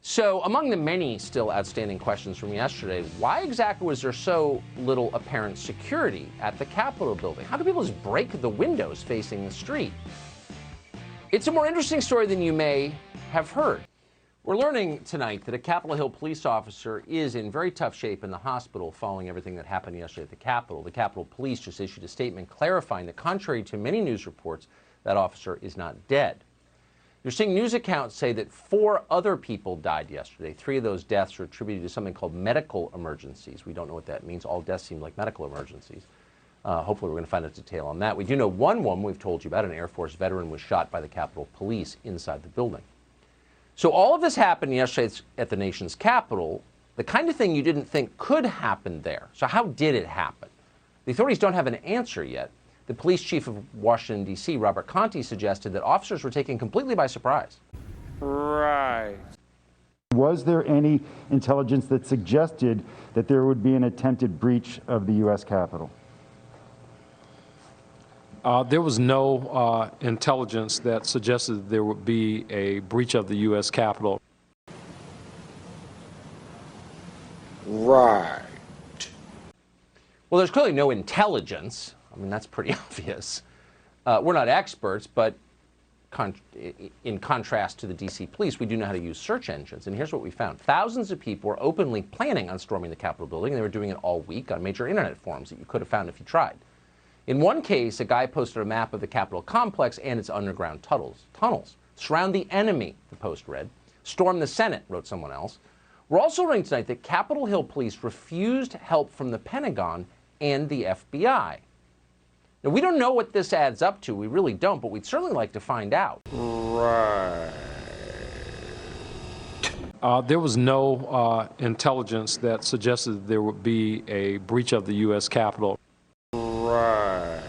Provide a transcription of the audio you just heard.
So, among the many still outstanding questions from yesterday, why exactly was there so little apparent security at the Capitol building? How could people just break the windows facing the street? It's a more interesting story than you may have heard. We're learning tonight that a Capitol Hill police officer is in very tough shape in the hospital following everything that happened yesterday at the Capitol. The Capitol Police just issued a statement clarifying that, contrary to many news reports, that officer is not dead. You're seeing news accounts say that 4 other people died yesterday. 3 of those deaths are attributed to something called medical emergencies. We don't know what that means. All deaths seem like medical emergencies. Hopefully we're going to find out detail on that. We do know one woman we've told you about, an Air Force veteran, was shot by the Capitol Police inside the building. So all of this happened yesterday at the nation's capital, the kind of thing you didn't think could happen there. So how did it happen? The authorities don't have an answer yet. The police chief of Washington, D.C., Robert Conte, suggested that officers were taken completely by surprise. Right. Was there any intelligence that suggested that there would be an attempted breach of the U.S. Capitol? There was no intelligence that suggested there would be a breach of the U.S. Capitol. Right. Well, there's clearly no intelligence. I mean, that's pretty obvious. We're not experts, but in contrast to the D.C. police, we do know how to use search engines. And here's what we found. Thousands of people were openly planning on storming the Capitol building. They were doing it all week on major internet forums that you could have found if you tried. In one case, a guy posted a map of the Capitol complex and its underground tunnels. Surround the enemy, the post read. Storm the Senate, wrote someone else. We're also learning tonight that Capitol Hill police refused help from the Pentagon and the FBI. Now, we don't know what this adds up to. We really don't, but we'd certainly like to find out. Right. There was no intelligence that suggested there would be a breach of the U.S. Capitol. Right.